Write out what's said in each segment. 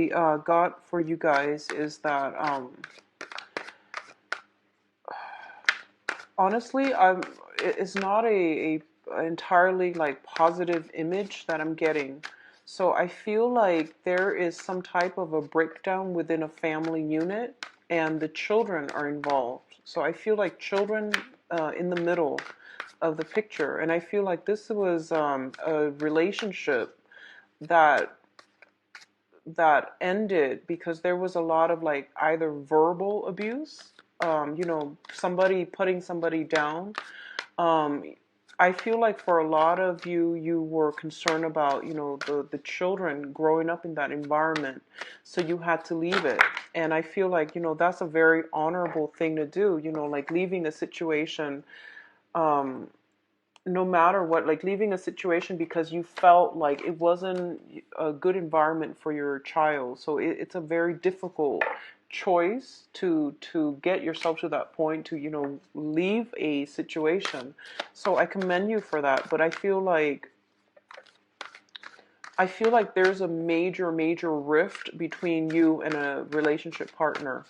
got for you guys is that honestly, it's not a entirely like positive image that I'm getting. So I feel like there is some type of a breakdown within a family unit, and the children are involved. So I feel like children in the middle of the picture, and I feel like this was a relationship that ended because there was a lot of like either verbal abuse, somebody putting somebody down. um, I feel like for a lot of you, you were concerned about, the children growing up in that environment, so you had to leave it. And I feel like, that's a very honorable thing to do, like leaving a situation, um, no matter what, like leaving a situation because you felt like it wasn't a good environment for your child. So it's a very difficult choice to get yourself to that point to leave a situation. So I commend you for that. But I feel like there's a major rift between you and a relationship partner.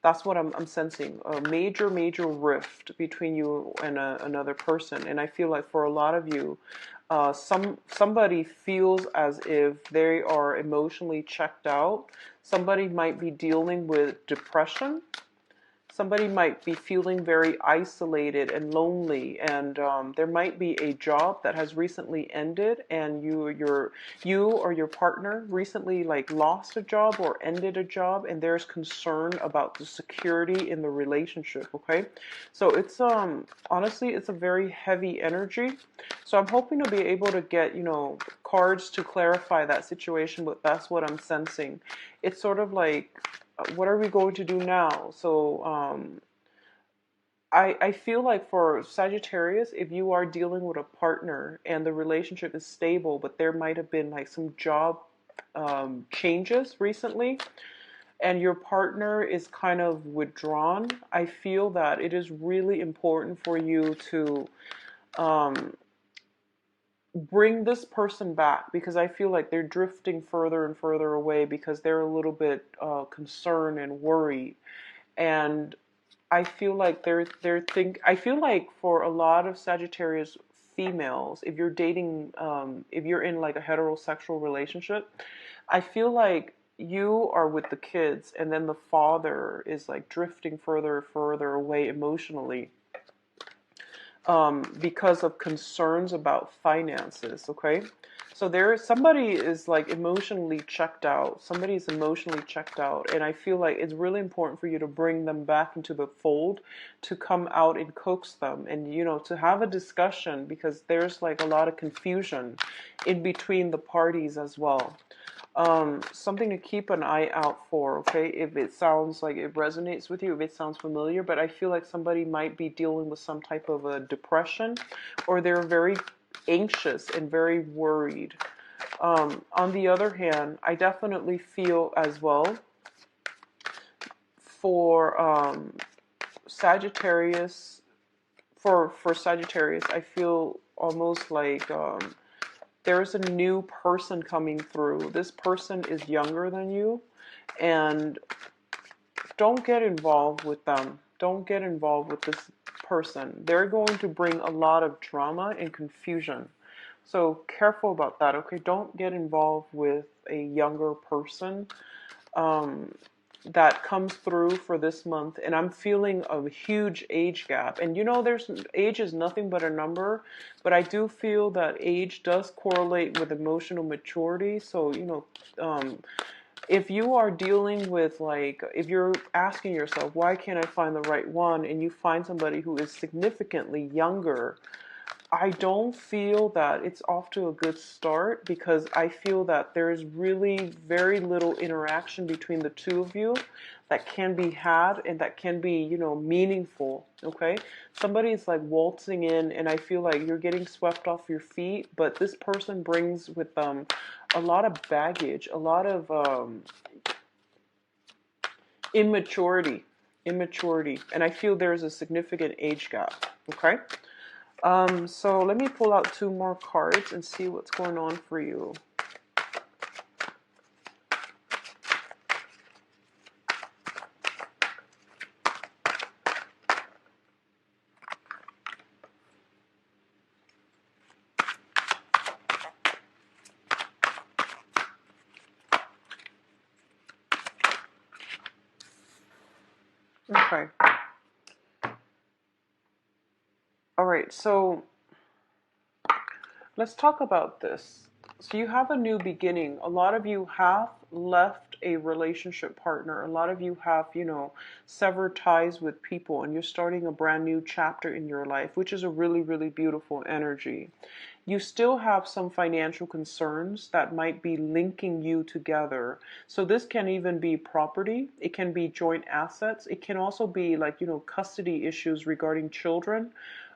That's what I'm sensing. A major rift between you and another person. And I feel like for a lot of you, somebody feels as if they are emotionally checked out. Somebody might be dealing with depression. Somebody might be feeling very isolated and lonely, and there might be a job that has recently ended, and you or your partner recently like lost a job or ended a job, and there's concern about the security in the relationship. Okay, so it's honestly it's a very heavy energy. So I'm hoping to be able to get cards to clarify that situation, but that's what I'm sensing. It's sort of like what are we going to do now? So I feel like for Sagittarius, if you are dealing with a partner and the relationship is stable, but there might have been like some job changes recently, and your partner is kind of withdrawn, I feel that it is really important for you to um, bring this person back, because I feel like they're drifting further and further away because they're a little bit concerned and worried. And I feel like for a lot of Sagittarius females, if you're dating, if you're in like a heterosexual relationship, I feel like you are with the kids, and then the father is like drifting further and further away emotionally, because of concerns about finances. Okay, so somebody is like emotionally checked out. Somebody is emotionally checked out, and I feel like it's really important for you to bring them back into the fold, to come out and coax them, and to have a discussion, because there's like a lot of confusion in between the parties as well. Something to keep an eye out for, okay? If it sounds like it resonates with you, if it sounds familiar, but I feel like somebody might be dealing with some type of a depression, or they're very anxious and very worried. On the other hand, I definitely feel as well for Sagittarius, for Sagittarius, I feel almost like there's a new person coming through. This person is younger than you, and don't get involved with them. Don't get involved with this person. They're going to bring a lot of drama and confusion. So careful about that, okay? Don't get involved with a younger person um, that comes through for this month. And I'm feeling a huge age gap. And there's age is nothing but a number, but I do feel that age does correlate with emotional maturity. So, if you are dealing with like, if you're asking yourself, why can't I find the right one? And you find somebody who is significantly younger, I don't feel that it's off to a good start, because I feel that there is really very little interaction between the two of you that can be had and that can be, meaningful. Okay? Somebody's like waltzing in, and I feel like you're getting swept off your feet, but this person brings with them a lot of baggage, a lot of immaturity, and I feel there's a significant age gap. Okay? So let me pull out two more cards and see what's going on for you. Okay. All right. So let's talk about this. So you have a new beginning. A lot of you have left a relationship partner. A lot of you have, severed ties with people, and you're starting a brand new chapter in your life, which is a really, really beautiful energy. You still have some financial concerns that might be linking you together. So this can even be property. It can be joint assets. It can also be like, custody issues regarding children,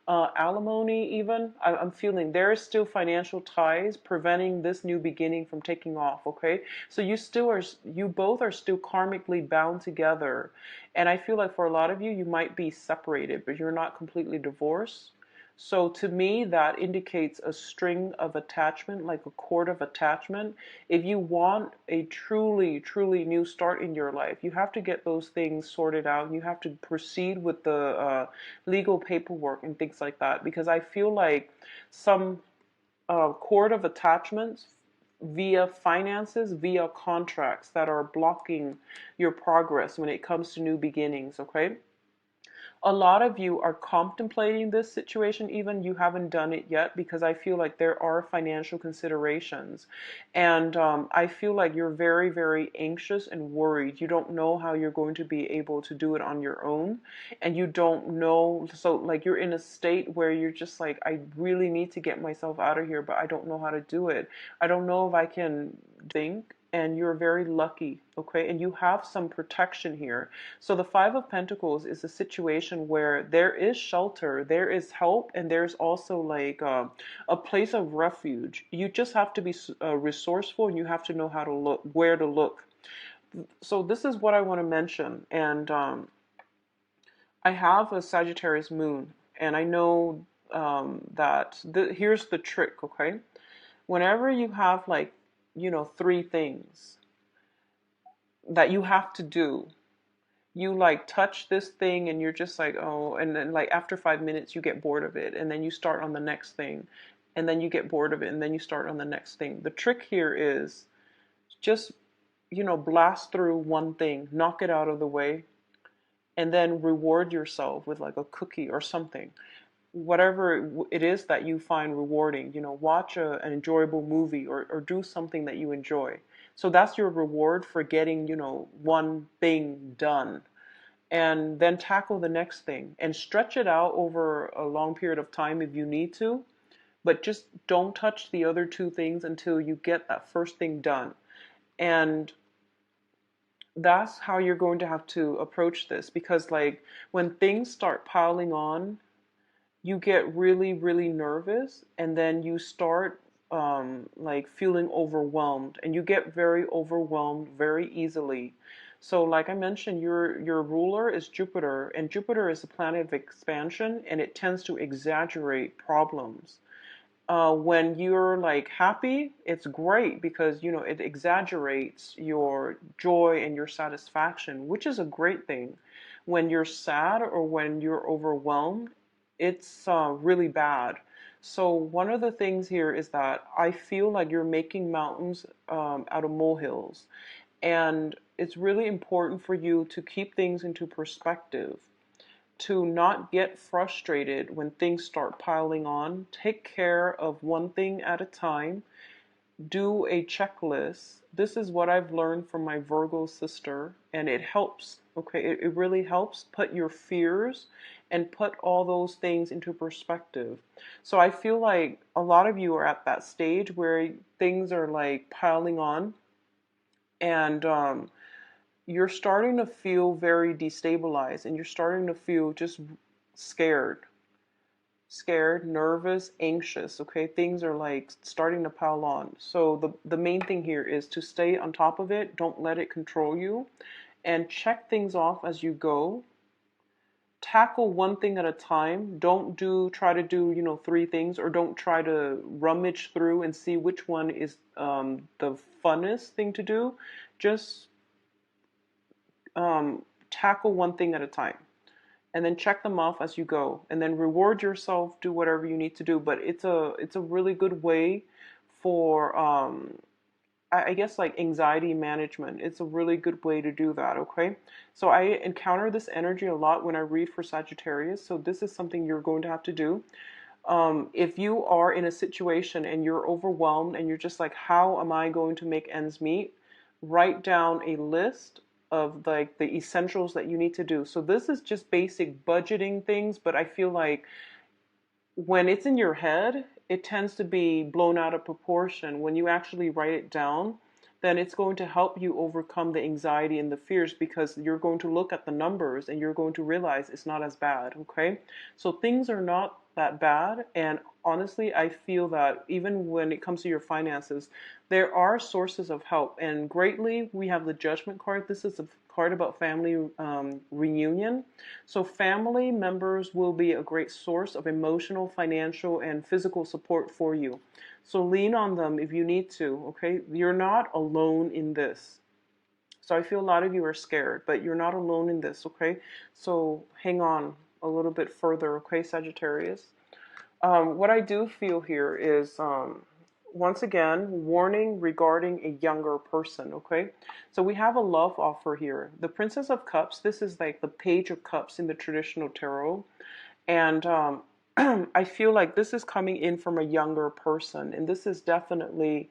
alimony even. I'm feeling there is still financial ties preventing this new beginning from taking off, okay? So you both are still karmically bound together. And I feel like for a lot of you, you might be separated, but you're not completely divorced. So to me, that indicates a string of attachment, like a cord of attachment. If you want a truly, truly new start in your life, you have to get those things sorted out. You have to proceed with the legal paperwork and things like that. Because I feel like some cord of attachments via finances, via contracts that are blocking your progress when it comes to new beginnings, okay? A lot of you are contemplating this situation, even you haven't done it yet, because I feel like there are financial considerations. And I feel like you're very, very anxious and worried. You don't know how you're going to be able to do it on your own. And you don't know, so like you're in a state where you're just like, I really need to get myself out of here, but I don't know how to do it. I don't know if I can think. And you're very lucky, okay? And you have some protection here. So the Five of Pentacles is a situation where there is shelter, there is help, and there's also like a place of refuge. You just have to be resourceful, and you have to know how to look, where to look. So this is what I want to mention. And I have a Sagittarius moon, and I know that here's the trick, okay? Whenever you have like, three things that you have to do, you like touch this thing and you're just like, oh, and then like after 5 minutes you get bored of it, and then you start on the next thing, and then you get bored of it, and then you start on the next thing. The trick here is just, blast through one thing, knock it out of the way, and then reward yourself with like a cookie or something. Whatever it is that you find rewarding, watch an enjoyable movie, or do something that you enjoy. So that's your reward for getting, one thing done. And then tackle the next thing and stretch it out over a long period of time if you need to. But just don't touch the other two things until you get that first thing done. And that's how you're going to have to approach this, because like when things start piling on, you get really, really nervous, and then you start like feeling overwhelmed, and you get very overwhelmed very easily. So like I mentioned, your ruler is Jupiter, and Jupiter is a planet of expansion, and it tends to exaggerate problems. When you're like happy, it's great because it exaggerates your joy and your satisfaction, which is a great thing. When you're sad or when you're overwhelmed, it's really bad. So one of the things here is that I feel like you're making mountains out of molehills, and it's really important for you to keep things into perspective, to not get frustrated when things start piling on. Take care of one thing at a time. Do a checklist. This is what I've learned from my Virgo sister, and it helps. Okay, it really helps put your fears and put all those things into perspective. So I feel like a lot of you are at that stage where things are like piling on, and you're starting to feel very destabilized, and you're starting to feel just scared, nervous, anxious, okay? Things are like starting to pile on. So the main thing here is to stay on top of it. Don't let it control you, and check things off as you go. Tackle one thing at a time. Don't try to do, three things, or don't try to rummage through and see which one is the funnest thing to do. Just tackle one thing at a time, and then check them off as you go, and then reward yourself. Do whatever you need to do, but it's a really good way for I guess like anxiety management. It's a really good way to do that, okay? So I encounter this energy a lot when I read for Sagittarius. So this is something you're going to have to do. If you are in a situation and you're overwhelmed and you're just like, how am I going to make ends meet? Write down a list of like the essentials that you need to do. So this is just basic budgeting things, but I feel like when it's in your head, it tends to be blown out of proportion. When you actually write it down, then it's going to help you overcome the anxiety and the fears because you're going to look at the numbers and you're going to realize it's not as bad, okay? So things are not that bad. And honestly, I feel that even when it comes to your finances, there are sources of help. And greatly, we have the Judgment card. This is a card about family reunion. So family members will be a great source of emotional, financial, and physical support for you. So lean on them if you need to, okay? You're not alone in this. So I feel a lot of you are scared, but you're not alone in this, okay? So hang on a little bit further, okay, Sagittarius? What I do feel here is, once again, warning regarding a younger person, okay? So we have a love offer here. The Princess of Cups, this is like the Page of Cups in the traditional tarot. And I feel like this is coming in from a younger person. And this is definitely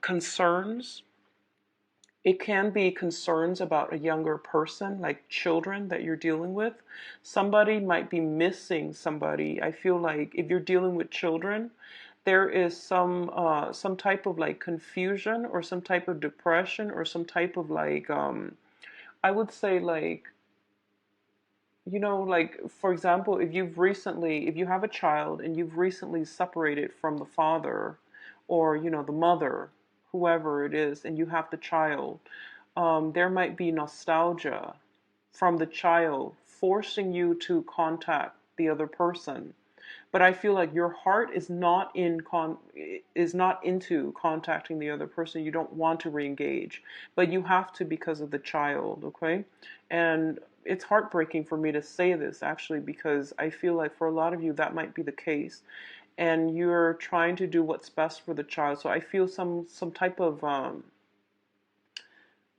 concerns. It can be concerns about a younger person, like children that you're dealing with. Somebody might be missing somebody. I feel like if you're dealing with children, there is some type of like confusion or some type of depression or some type of like I would say like, like for example, if you have a child and you've recently separated from the father or the mother, whoever it is, and you have the child, there might be nostalgia from the child forcing you to contact the other person. But I feel like your heart is not into contacting the other person. You don't want to re-engage, but you have to because of the child, okay? And it's heartbreaking for me to say this actually because I feel like for a lot of you that might be the case, and you're trying to do what's best for the child. So I feel some type of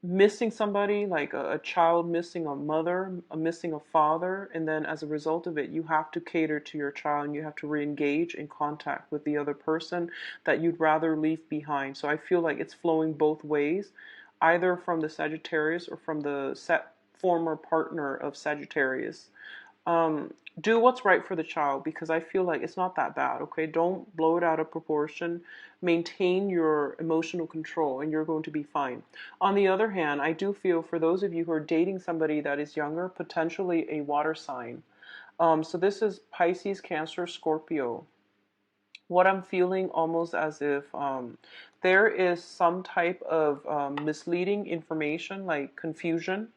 missing somebody, like a child missing a mother, missing a father, and then as a result of it, you have to cater to your child and you have to re-engage in contact with the other person that you'd rather leave behind. So I feel like it's flowing both ways, either from the Sagittarius or from the former partner of Sagittarius. Um, do what's right for the child because I feel like it's not that bad, okay? Don't blow it out of proportion. Maintain your emotional control and you're going to be fine. On the other hand, I do feel for those of you who are dating somebody that is younger, potentially a water sign. So this is Pisces, Cancer, Scorpio. What I'm feeling almost as if there is some type of misleading information, like confusion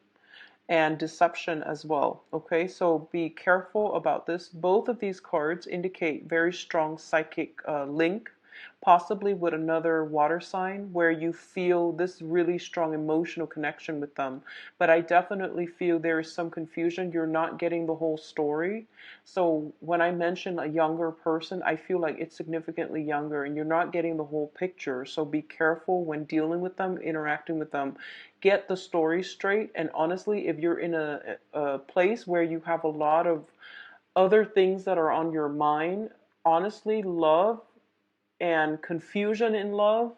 and deception as well. Okay, so be careful about this. Both of these cards indicate very strong psychic link, possibly with another water sign where you feel this really strong emotional connection with them. But I definitely feel there is some confusion. You're not getting the whole story. So when I mention a younger person, I feel like it's significantly younger and you're not getting the whole picture. So be careful when dealing with them, interacting with them. Get the story straight. And honestly, if you're in a place where you have a lot of other things that are on your mind, honestly, love and confusion in love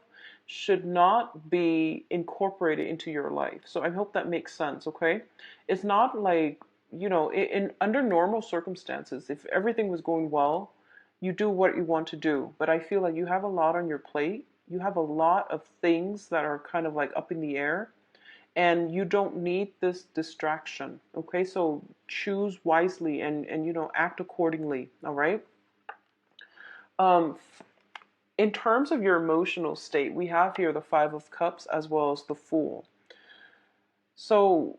should not be incorporated into your life. So I hope that makes sense, okay? It's not like, in under normal circumstances, if everything was going well, you do what you want to do. But I feel like you have a lot on your plate. You have a lot of things that are kind of like up in the air, and you don't need this distraction, okay? So choose wisely and act accordingly, all right? Um, in terms of your emotional state, we have here the Five of Cups as well as the Fool. So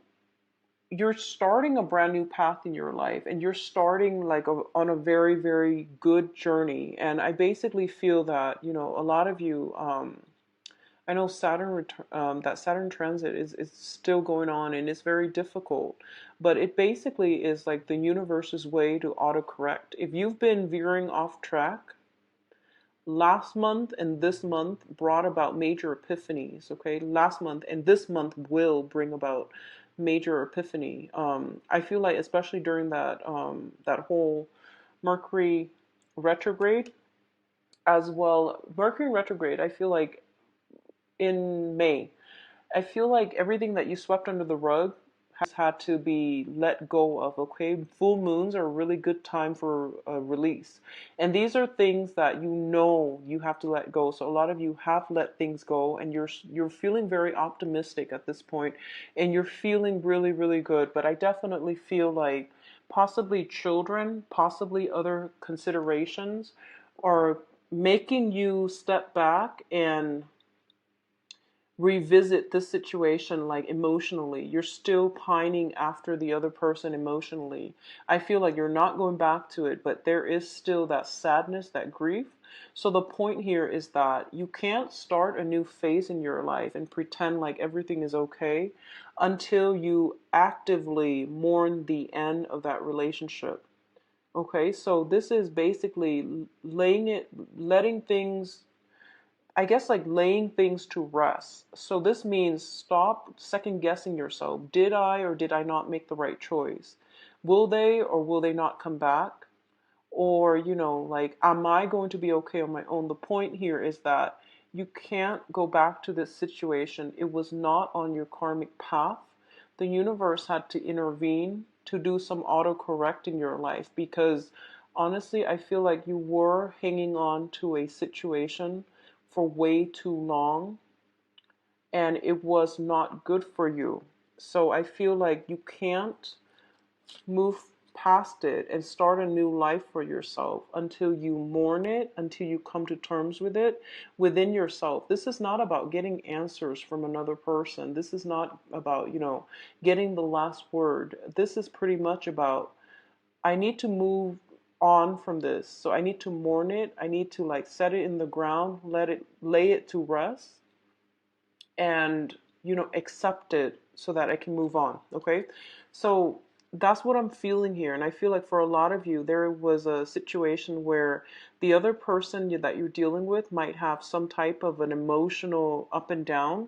you're starting a brand new path in your life and you're starting like on a very, very good journey. And I basically feel that, a lot of you, I know that Saturn transit is still going on and it's very difficult, but it basically is like the universe's way to autocorrect. If you've been veering off track, last month and this month brought about major epiphanies. Okay, last month and this month will bring about major epiphany. I feel like especially during that whole Mercury retrograde, as well, Mercury retrograde, I feel like in May, I feel like everything that you swept under the rug has had to be let go of, okay? Full moons are a really good time for a release. And these are things that you know you have to let go. So a lot of you have let things go, and you're feeling very optimistic at this point, and you're feeling really, really good. But I definitely feel like possibly children, possibly other considerations are making you step back and revisit this situation, like emotionally. You're still pining after the other person emotionally. I feel like you're not going back to it, but there is still that sadness, that grief. So the point here is that you can't start a new phase in your life and pretend like everything is okay until you actively mourn the end of that relationship. Okay, so this is basically letting things, I guess, like laying things to rest. So this means stop second guessing yourself. Did I or did I not make the right choice? Will they or will they not come back? Or, like, am I going to be okay on my own? The point here is that you can't go back to this situation. It was not on your karmic path. The universe had to intervene to do some autocorrect in your life because honestly, I feel like you were hanging on to a situation for way too long and it was not good for you. So I feel like you can't move past it and start a new life for yourself until you mourn it, until you come to terms with it within yourself. This is not about getting answers from another person. This is not about, getting the last word. This is pretty much about, I need to move on from this. So I need to mourn it. I need to like set it in the ground, lay it to rest and accept it so that I can move on. Okay, so that's what I'm feeling here, and I feel like for a lot of you there was a situation where the other person that you're dealing with might have some type of an emotional up and down,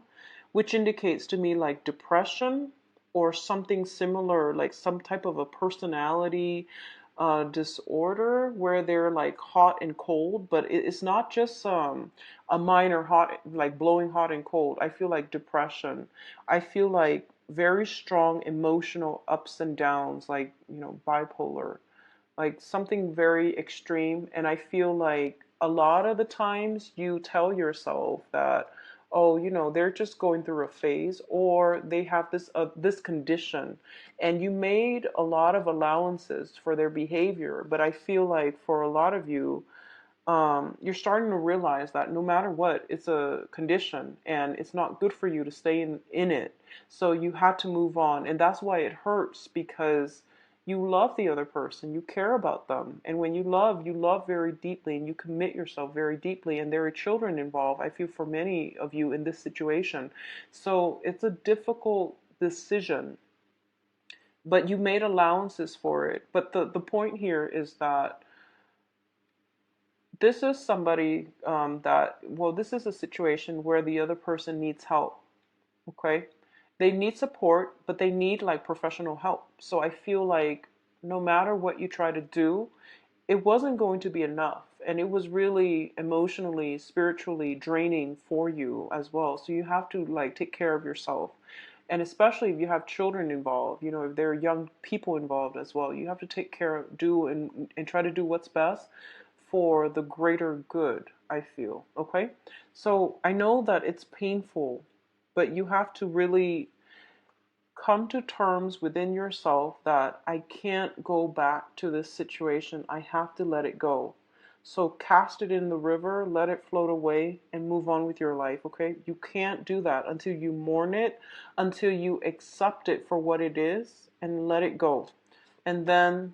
which indicates to me like depression or something similar, like some type of a personality disorder where they're like hot and cold, but it's not just a minor hot, like blowing hot and cold. I feel like depression. I feel like very strong emotional ups and downs, like, bipolar, like something very extreme. And I feel like a lot of the times you tell yourself that, oh, they're just going through a phase or they have this condition, and you made a lot of allowances for their behavior. But I feel like for a lot of you, you're starting to realize that no matter what, it's a condition and it's not good for you to stay in it. So you had to move on. And that's why it hurts, because you love the other person, you care about them. And when you love very deeply and you commit yourself very deeply. And there are children involved, I feel, for many of you in this situation. So it's a difficult decision, but you made allowances for it. But the point here is that this is somebody this is a situation where the other person needs help. Okay, they need support, but they need like professional help. So I feel like no matter what you try to do, it wasn't going to be enough, and it was really emotionally, spiritually draining for you as well. So you have to like take care of yourself, and especially if you have children involved, if there are young people involved as well, you have to take care of, do and try to do what's best for the greater good, I feel. Okay, so I know that it's painful, but you have to really come to terms within yourself that I can't go back to this situation. I have to let it go. So cast it in the river, let it float away, and move on with your life, okay? You can't do that until you mourn it, until you accept it for what it is, and let it go. And then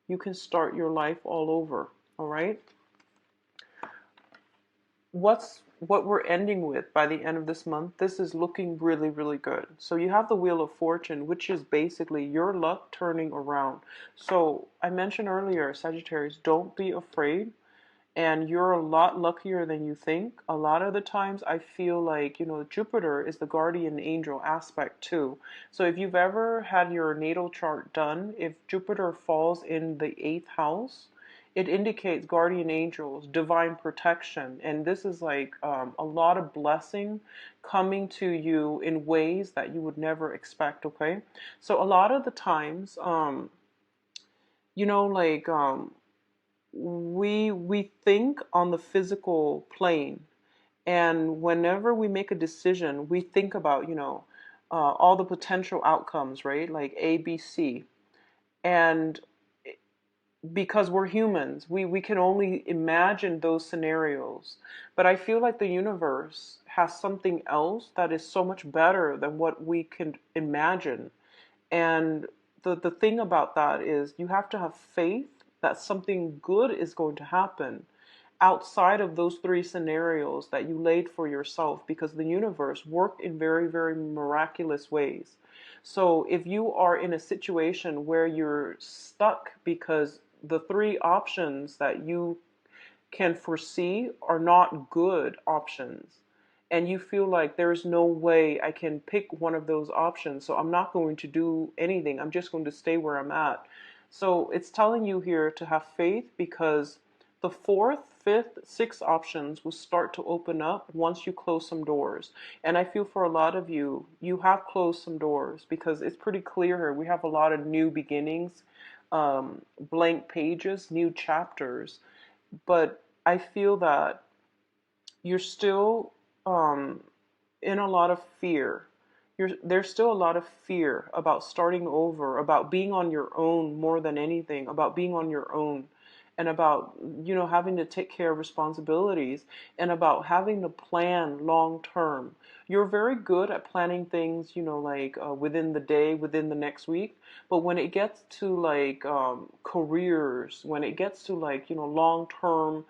you can start your life all over, all right? What we're ending with by the end of this month, this is looking really, really good. So you have the Wheel of Fortune, which is basically your luck turning around. So I mentioned earlier, Sagittarius, don't be afraid and you're a lot luckier than you think. A lot of the times I feel like, Jupiter is the guardian angel aspect too. So if you've ever had your natal chart done, if Jupiter falls in the eighth house, it indicates guardian angels, divine protection. And this is like a lot of blessing coming to you in ways that you would never expect, okay? So a lot of the times, like we think on the physical plane, and whenever we make a decision we think about all the potential outcomes, right? Like A, B, C. And because we're humans, we can only imagine those scenarios. But I feel like the universe has something else that is so much better than what we can imagine. And the thing about that is you have to have faith that something good is going to happen outside of those three scenarios that you laid for yourself, because the universe worked in very, very miraculous ways. So if you are in a situation where you're stuck because the three options that you can foresee are not good options, and you feel like there's no way I can pick one of those options, so I'm not going to do anything, I'm just going to stay where I'm at. So it's telling you here to have faith, because the fourth, fifth, sixth options will start to open up once you close some doors. And I feel for a lot of you, you have closed some doors, because it's pretty clear here. We have a lot of new beginnings, blank pages, new chapters. But I feel that you're still in a lot of fear. There's still a lot of fear about starting over, about being on your own more than anything, about being on your own, and about, having to take care of responsibilities, and about having to plan long term. You're very good at planning things, like within the day, within the next week. But when it gets to like careers, when it gets to like, long term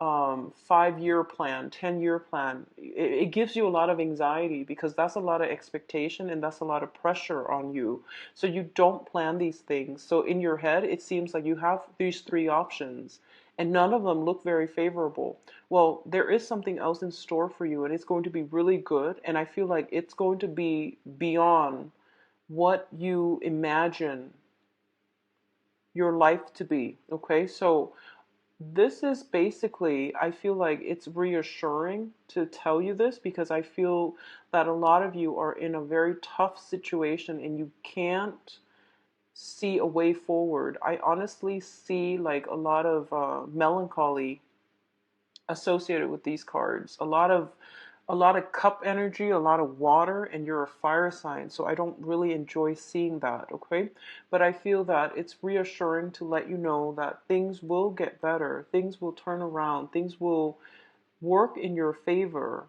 5-year plan, 10-year plan, it gives you a lot of anxiety, because that's a lot of expectation and that's a lot of pressure on you. So you don't plan these things. So in your head, it seems like you have these three options and none of them look very favorable. Well, there is something else in store for you, and it's going to be really good. And I feel like it's going to be beyond what you imagine your life to be. Okay, so this is basically, I feel like it's reassuring to tell you this, because I feel that a lot of you are in a very tough situation and you can't see a way forward. I honestly see like a lot of melancholy associated with these cards. A lot of cup energy, a lot of water, and you're a fire sign, so I don't really enjoy seeing that, okay? But I feel that it's reassuring to let you know that things will get better, things will turn around, things will work in your favor,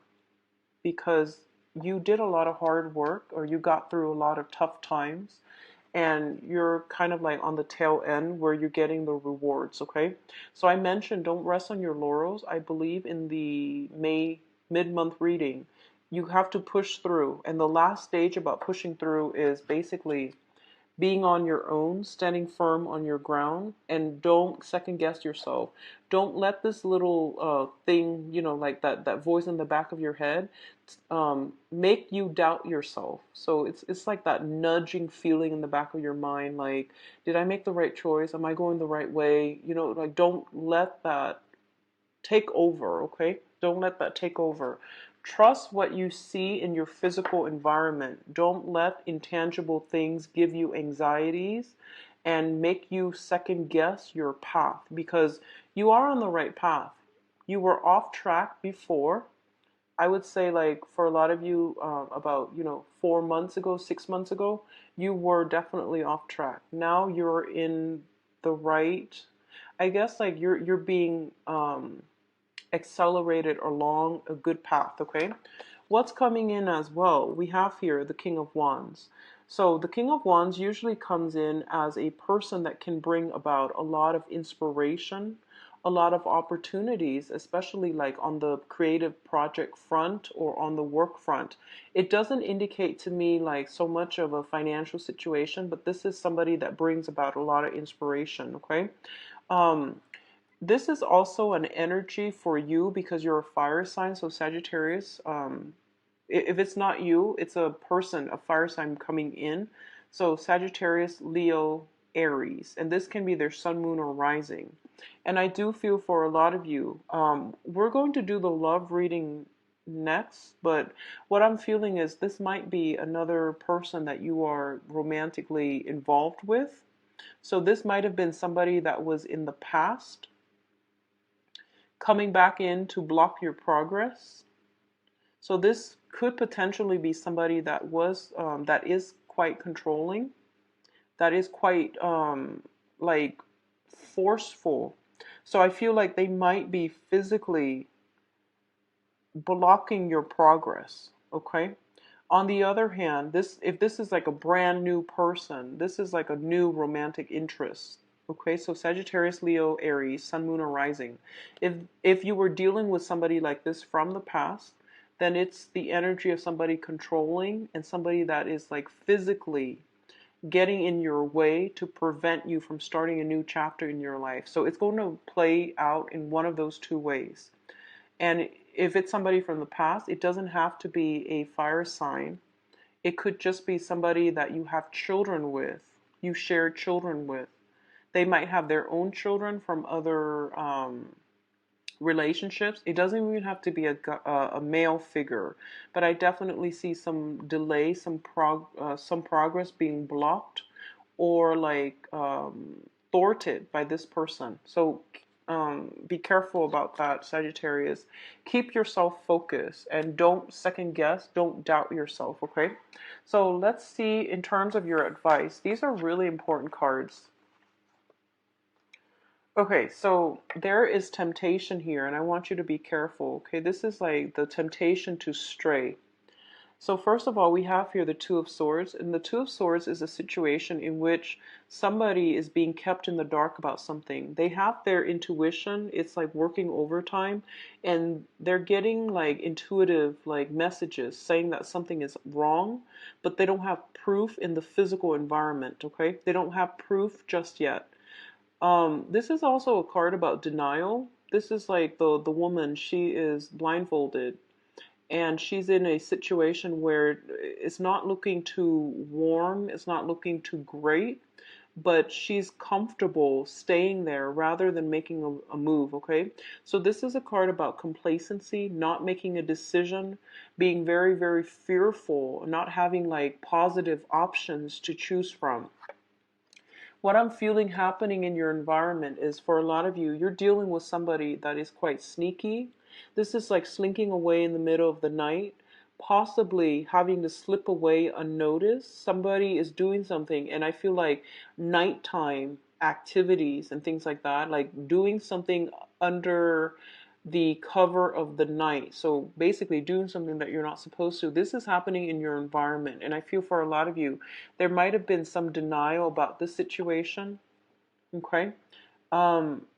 because you did a lot of hard work, or you got through a lot of tough times, and you're kind of like on the tail end where you're getting the rewards, okay? So I mentioned don't rest on your laurels. I believe in the May mid-month reading, you have to push through. And the last stage about pushing through is basically being on your own, standing firm on your ground, and don't second guess yourself. Don't let this little thing, like that voice in the back of your head, make you doubt yourself. So it's like that nudging feeling in the back of your mind, like, did I make the right choice? Am I going the right way? Like, don't let that take over, okay? Don't let that take over. Trust what you see in your physical environment. Don't let intangible things give you anxieties and make you second guess your path, because you are on the right path. You were off track before. I would say, like, for a lot of you, about 4 months ago, 6 months ago, you were definitely off track. Now you're in the right, I guess, like you're being accelerated along a good path, okay? What's coming in as well? We have here the King of Wands. So the King of Wands usually comes in as a person that can bring about a lot of inspiration, a lot of opportunities, especially like on the creative project front or on the work front. It doesn't indicate to me like so much of a financial situation, but this is somebody that brings about a lot of inspiration, okay? Um, This is also an energy for you because you're a fire sign. So Sagittarius, if it's not you, it's a person, a fire sign coming in. So Sagittarius, Leo, Aries, and this can be their sun, moon, or rising. And I do feel for a lot of you, we're going to do the love reading next, but what I'm feeling is this might be another person that you are romantically involved with. So this might have been somebody that was in the past coming back in to block your progress. So this could potentially be somebody that was that is quite controlling, that is quite like forceful. So I feel like they might be physically blocking your progress, okay? On the other hand, this if this is like a brand new person, this is like a new romantic interest. Okay, so Sagittarius, Leo, Aries, Sun, Moon, or Rising. If you were dealing with somebody like this from the past, then it's the energy of somebody controlling and somebody that is like physically getting in your way to prevent you from starting a new chapter in your life. So it's going to play out in one of those two ways. And if it's somebody from the past, it doesn't have to be a fire sign. It could just be somebody that you have children with, you share children with. They might have their own children from other relationships. It doesn't even have to be a male figure, but I definitely see some delay, some progress being blocked or like thwarted by this person. So be careful about that, Sagittarius. Keep yourself focused and don't second guess, don't doubt yourself, okay? So let's see in terms of your advice. These are really important cards. Okay, so there is temptation here, and I want you to be careful, okay? This is like the temptation to stray. So first of all, we have here the Two of Swords, and the Two of Swords is a situation in which somebody is being kept in the dark about something. They have their intuition, it's like working overtime, and they're getting like intuitive like messages saying that something is wrong, but they don't have proof in the physical environment, okay? They don't have proof just yet. This is also a card about denial. This is like the woman, she is blindfolded and she's in a situation where it's not looking too warm, it's not looking too great, but she's comfortable staying there rather than making a move, okay? So this is a card about complacency, not making a decision, being very, very fearful, not having like positive options to choose from. What I'm feeling happening in your environment is for a lot of you, you're dealing with somebody that is quite sneaky. This is like slinking away in the middle of the night, possibly having to slip away unnoticed. Somebody is doing something, and I feel like nighttime activities and things like that, like doing something under the cover of the night. So basically doing something that you're not supposed to. This is happening in your environment. And I feel for a lot of you, there might have been some denial about this situation. Okay.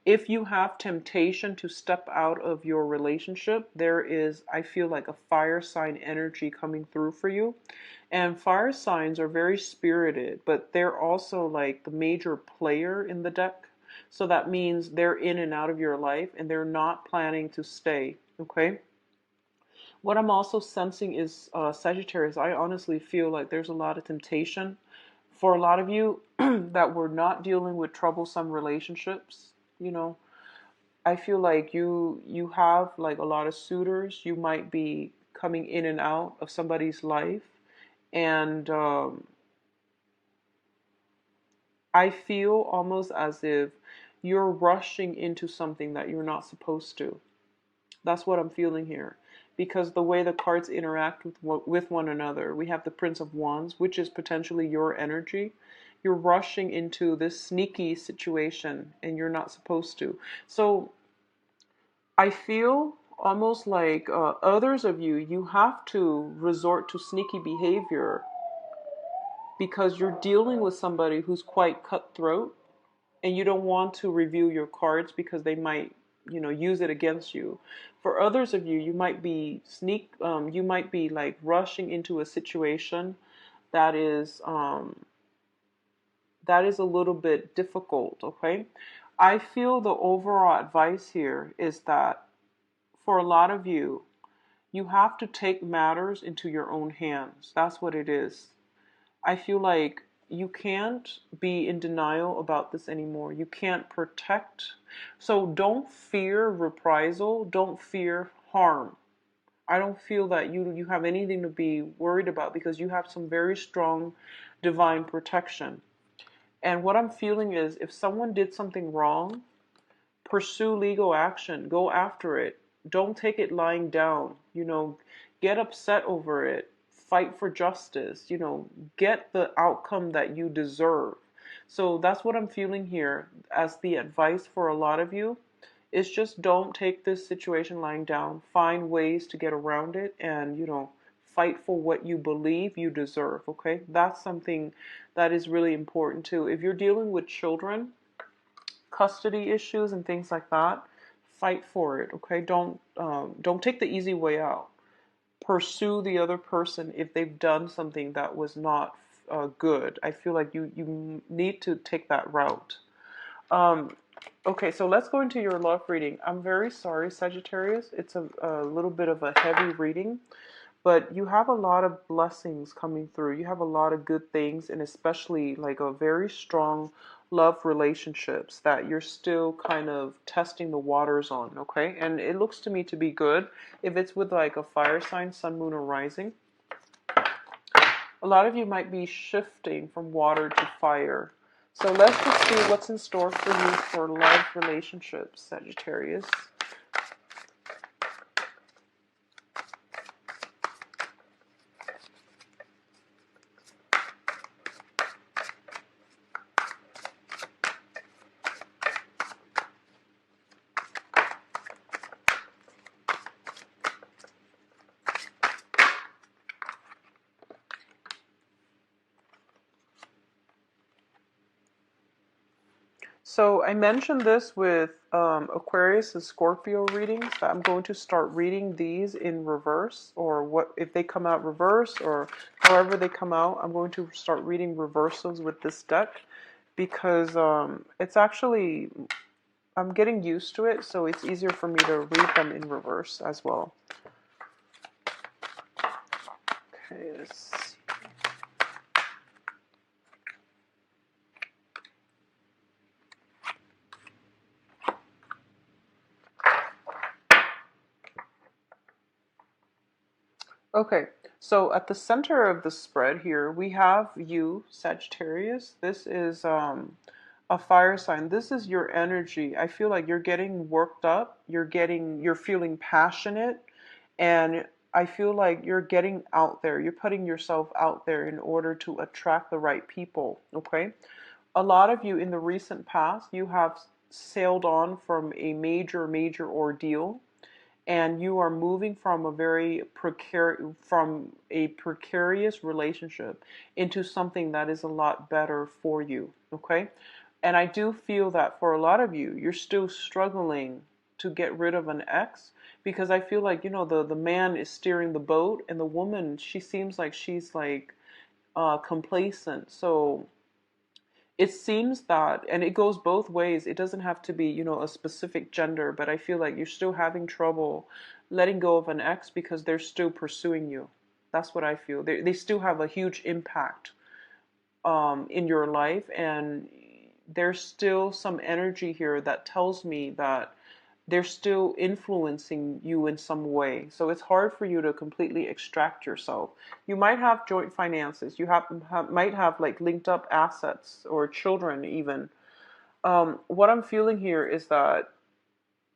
If you have temptation to step out of your relationship, there is, I feel like a fire sign energy coming through for you. And fire signs are very spirited, but they're also like the major player in the deck. So that means they're in and out of your life and they're not planning to stay. Okay. What I'm also sensing is Sagittarius. I honestly feel like there's a lot of temptation for a lot of you that were not dealing with troublesome relationships. You know, I feel like you have like a lot of suitors. You might be coming in and out of somebody's life, and I feel almost as if you're rushing into something that you're not supposed to. That's what I'm feeling here. Because the way the cards interact with one another, we have the Prince of Wands, which is potentially your energy. You're rushing into this sneaky situation and you're not supposed to. So I feel almost like others of you, you have to resort to sneaky behavior because you're dealing with somebody who's quite cutthroat and you don't want to review your cards because they might, use it against you. For others of you, you might be you might be like rushing into a situation that is a little bit difficult. Okay, I feel the overall advice here is that for a lot of you, you have to take matters into your own hands. That's what it is. I feel like you can't be in denial about this anymore. You can't protect. So don't fear reprisal. Don't fear harm. I don't feel that you have anything to be worried about because you have some very strong divine protection. And what I'm feeling is if someone did something wrong, pursue legal action, go after it. Don't take it lying down, get upset over it, fight for justice, get the outcome that you deserve. So that's what I'm feeling here as the advice for a lot of you. Is just don't take this situation lying down. Find ways to get around it and, fight for what you believe you deserve, okay? That's something that is really important too. If you're dealing with children, custody issues and things like that, fight for it, okay? Don't take the easy way out. Pursue the other person if they've done something that was not good. I feel like you need to take that route. Okay, so let's go into your love reading. I'm very sorry, Sagittarius. It's a little bit of a heavy reading, but you have a lot of blessings coming through. You have a lot of good things, and especially like a very strong love relationships that you're still kind of testing the waters on, okay? And it looks to me to be good. If it's with like a fire sign, sun, moon, or rising, a lot of you might be shifting from water to fire. So let's just see what's in store for you for love relationships, Sagittarius. So I mentioned this with Aquarius and Scorpio readings that I'm going to start reading these in reverse, or what if they come out reverse or however they come out. I'm going to start reading reversals with this deck because it's actually I'm getting used to it, so it's easier for me to read them in reverse as well. Okay, let's see. Okay, so at the center of the spread here, we have you, Sagittarius. This is a fire sign. This is your energy. I feel like you're getting worked up. You're feeling passionate, and I feel like you're getting out there. You're putting yourself out there in order to attract the right people, okay? A lot of you in the recent past, you have sailed on from a major ordeal, and you are moving from a precarious relationship into something that is a lot better for you, okay? And I do feel that for a lot of you, you're still struggling to get rid of an ex because I feel like, the man is steering the boat and the woman, she seems like she's like complacent. So it seems that, and it goes both ways. It doesn't have to be, a specific gender, but I feel like you're still having trouble letting go of an ex because they're still pursuing you. That's what I feel. They still have a huge impact in your life, and there's still some energy here that tells me that they're still influencing you in some way. So it's hard for you to completely extract yourself. You might have joint finances. You might have like linked up assets or children even. What I'm feeling here is that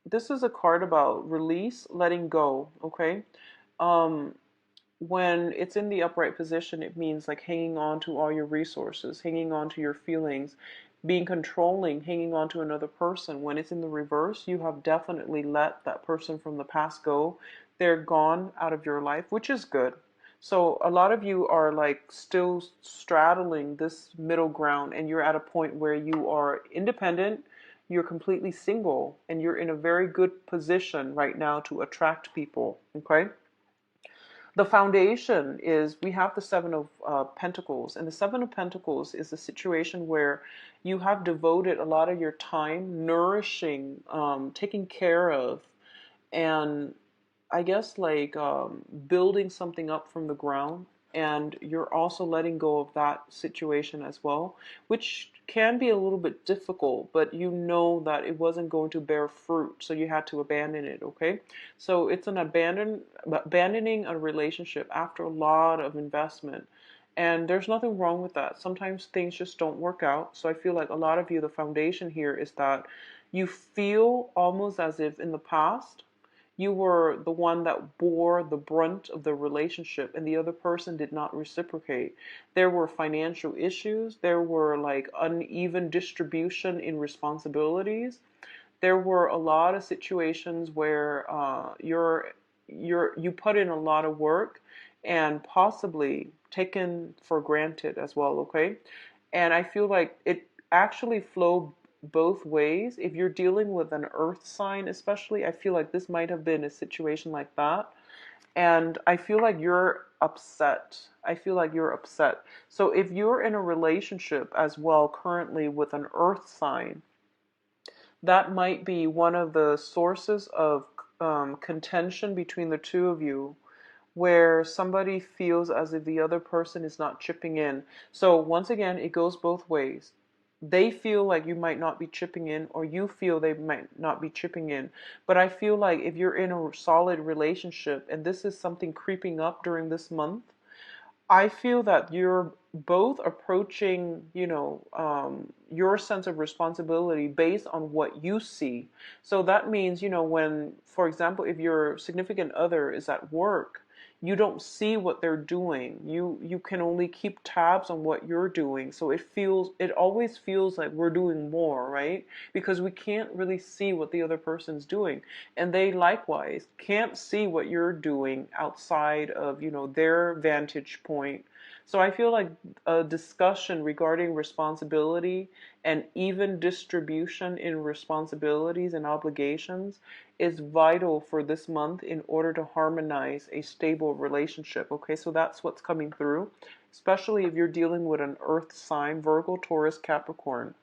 this is a card about release, letting go, okay? When it's in the upright position, it means like hanging on to all your resources, hanging on to your feelings, being controlling, hanging on to another person. When it's in the reverse, you have definitely let that person from the past go. They're gone out of your life, which is good. So a lot of you are like still straddling this middle ground, and you're at a point where you are independent, you're completely single, and you're in a very good position right now to attract people, okay? The foundation is, we have the Seven of Pentacles, and the Seven of Pentacles is a situation where you have devoted a lot of your time nourishing, taking care of, and I guess like building something up from the ground, and you're also letting go of that situation as well, which can be a little bit difficult, but you know that it wasn't going to bear fruit, so you had to abandon it, okay? So it's an abandoning a relationship after a lot of investment. And there's nothing wrong with that. Sometimes things just don't work out. So I feel like a lot of you, the foundation here is that you feel almost as if in the past you were the one that bore the brunt of the relationship and the other person did not reciprocate. There were financial issues, there were like uneven distribution in responsibilities. There were a lot of situations where you put in a lot of work and possibly taken for granted as well, okay? And I feel like it actually flowed both ways. If you're dealing with an earth sign, especially, I feel like this might have been a situation like that. And I feel like you're upset. I feel like you're upset. So if you're in a relationship as well currently with an earth sign, that might be one of the sources of contention between the two of you, where somebody feels as if the other person is not chipping in. So once again, it goes both ways. They feel like you might not be chipping in, or you feel they might not be chipping in. But I feel like if you're in a solid relationship and this is something creeping up during this month, I feel that you're both approaching, your sense of responsibility based on what you see. So that means, when, for example, if your significant other is at work, you don't see what they're doing. You can only keep tabs on what you're doing. So it always feels like we're doing more, right? Because we can't really see what the other person's doing. And they likewise can't see what you're doing outside of, their vantage point. So I feel like a discussion regarding responsibility and even distribution in responsibilities and obligations is vital for this month in order to harmonize a stable relationship. Okay, so that's what's coming through, especially if you're dealing with an earth sign, Virgo, Taurus, Capricorn.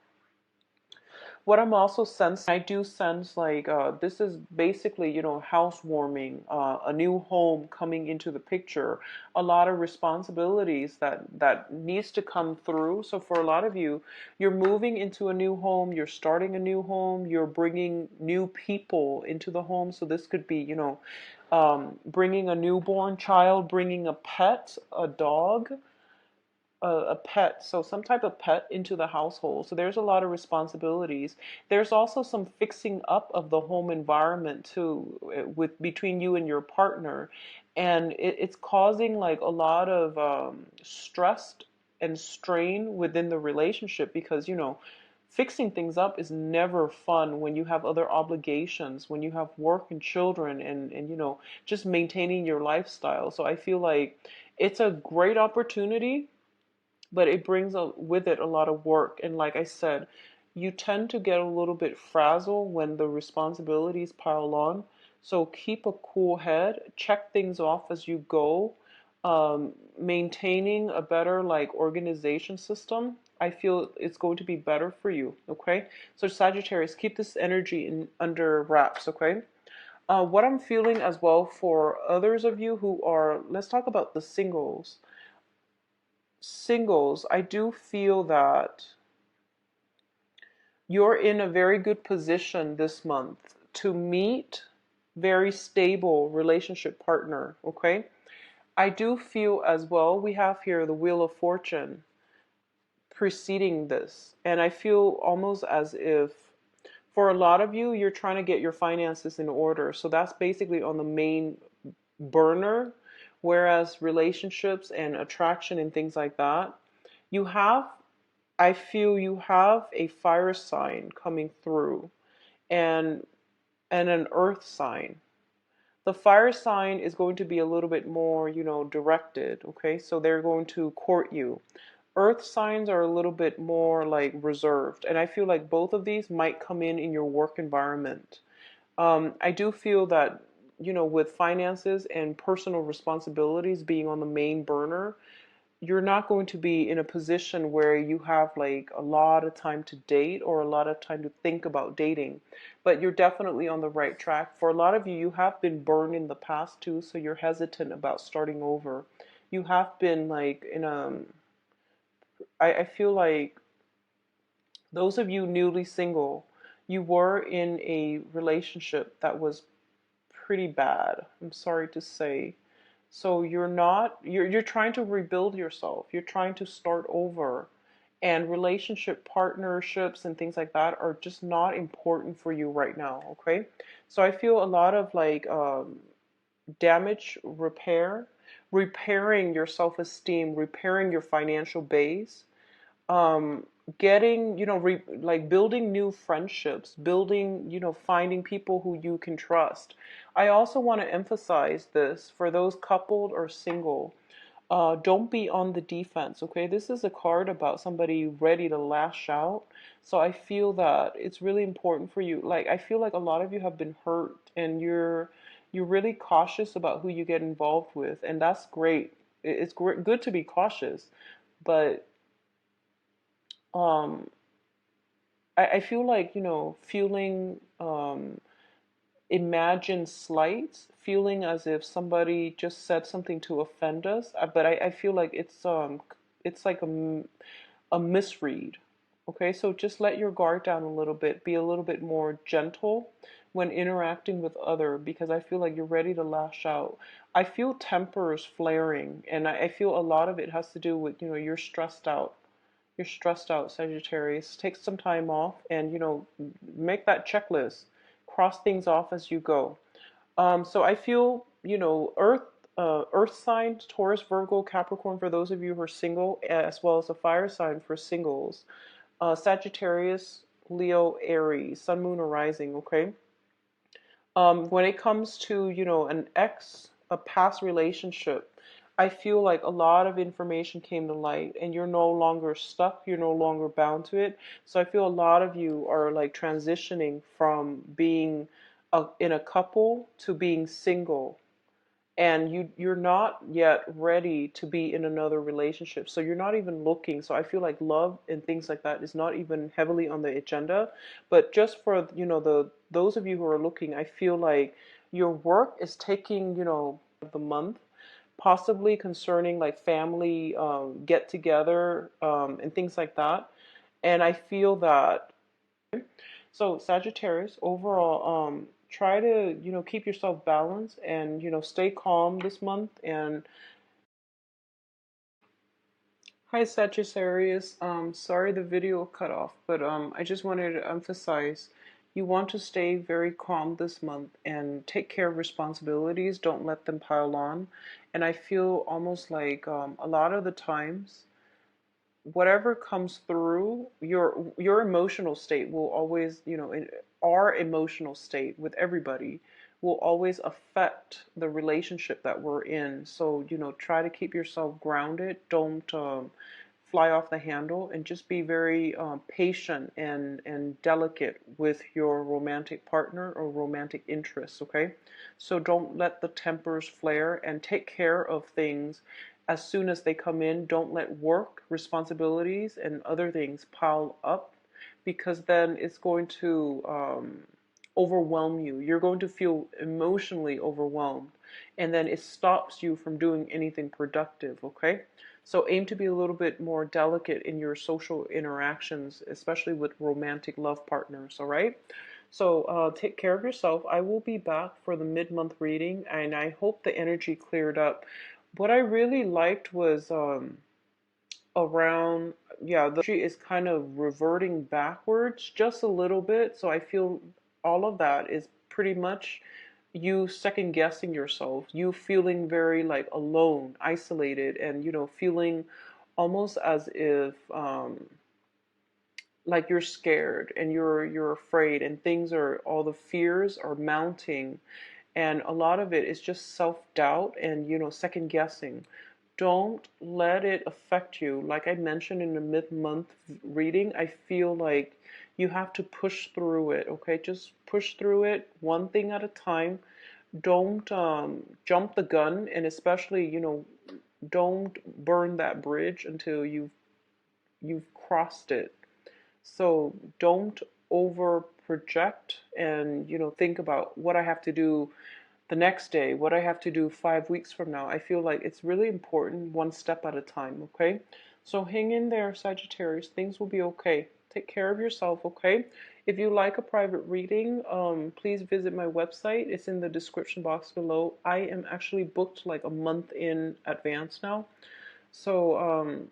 What I'm also sensing, I do sense like this is basically, housewarming, a new home coming into the picture, a lot of responsibilities that needs to come through. So for a lot of you, you're moving into a new home, you're starting a new home, you're bringing new people into the home. So this could be, bringing a newborn child, bringing a pet, a dog, a pet, so some type of pet into the household. So there's a lot of responsibilities. There's also some fixing up of the home environment too, with between you and your partner, and it's causing like a lot of stress and strain within the relationship because fixing things up is never fun when you have other obligations, when you have work and children, and just maintaining your lifestyle. So I feel like it's a great opportunity, but it brings with it a lot of work. And like I said, you tend to get a little bit frazzled when the responsibilities pile on. So keep a cool head, check things off as you go, maintaining a better like organization system. I feel it's going to be better for you. Okay, so Sagittarius, keep this energy under wraps. Okay. What I'm feeling as well for others of you who are, let's talk about the singles. Singles, I do feel that you're in a very good position this month to meet very stable relationship partner, okay? I do feel as well, we have here the Wheel of Fortune preceding this, and I feel almost as if for a lot of you, you're trying to get your finances in order. So that's basically on the main burner, whereas relationships and attraction and things like that, you have, I feel you have a fire sign coming through, and an earth sign. The fire sign is going to be a little bit more, directed, okay? So they're going to court you. Earth signs are a little bit more like reserved, and I feel like both of these might come in your work environment. I do feel that with finances and personal responsibilities being on the main burner, you're not going to be in a position where you have like a lot of time to date or a lot of time to think about dating. But you're definitely on the right track. For a lot of you, you have been burned in the past too, so you're hesitant about starting over. You have been like in I feel like those of you newly single, you were in a relationship that was pretty bad, I'm sorry to say. So you're trying to rebuild yourself. You're trying to start over. And relationship partnerships and things like that are just not important for you right now, okay? So I feel a lot of like damage repair, repairing your self-esteem, repairing your financial base, um getting, like building new friendships, building, finding people who you can trust. I also want to emphasize this for those coupled or single. Don't be on the defense, okay? This is a card about somebody ready to lash out. So I feel that it's really important for you. Like, I feel like a lot of you have been hurt and you're really cautious about who you get involved with, and that's great. It's good to be cautious, but um I feel like, feeling imagined slights, feeling as if somebody just said something to offend us. But I feel like it's like a misread. Okay, so just let your guard down a little bit. Be a little bit more gentle when interacting with other, because I feel like you're ready to lash out. I feel tempers flaring, and I feel a lot of it has to do with, you're stressed out. You're stressed out, Sagittarius. Take some time off and, make that checklist. Cross things off as you go. So I feel, earth sign, Taurus, Virgo, Capricorn for those of you who are single, as well as a fire sign for singles. Sagittarius, Leo, Aries, Sun, Moon, or Rising, okay? When it comes to, a past relationship, I feel like a lot of information came to light and you're no longer stuck, you're no longer bound to it. So I feel a lot of you are like transitioning from being in a couple to being single, and you're not yet ready to be in another relationship, so you're not even looking. So I feel like love and things like that is not even heavily on the agenda. But just for, the those of you who are looking, I feel like your work is taking, the month, possibly concerning like family get together, and things like that. And I feel that, so Sagittarius, overall, try to, keep yourself balanced and, stay calm this month. And hi, Sagittarius. Sorry the video cut off, but I just wanted to emphasize you want to stay very calm this month and take care of responsibilities. Don't let them pile on. And I feel almost like a lot of the times, whatever comes through your emotional state will always, in our emotional state with everybody, will always affect the relationship that we're in. So, try to keep yourself grounded. Don't fly off the handle, and just be very patient and delicate with your romantic partner or romantic interests, okay? So don't let the tempers flare, and take care of things as soon as they come in. Don't let work, responsibilities, and other things pile up, because then it's going to overwhelm you. You're going to feel emotionally overwhelmed, and then it stops you from doing anything productive, okay? So aim to be a little bit more delicate in your social interactions, especially with romantic love partners, all right? So take care of yourself. I will be back for the mid-month reading, and I hope the energy cleared up. What I really liked was around, yeah, the energy is kind of reverting backwards just a little bit. So I feel all of that is pretty much you second guessing yourself, you feeling very like alone, isolated, and, feeling almost as if like you're scared and you're afraid, and things are, all the fears are mounting, and a lot of it is just self-doubt and, second guessing. Don't let it affect you. Like I mentioned in the mid-month reading, I feel like you have to push through it, okay? Just push through it one thing at a time. don't jump the gun, and especially, don't burn that bridge until you've crossed it. So don't over project and, think about what I have to do the next day, what I have to do 5 weeks from now. I feel like it's really important, one step at a time, okay? So hang in there, Sagittarius. Things will be okay. Take care of yourself, okay? If you like a private reading, please visit my website. It's in the description box below. I am actually booked like a month in advance now. So,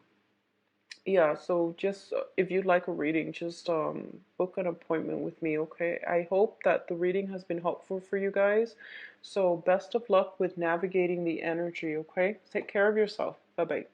yeah, so just if you'd like a reading, just book an appointment with me, okay? I hope that the reading has been helpful for you guys. So best of luck with navigating the energy, okay? Take care of yourself. Bye-bye.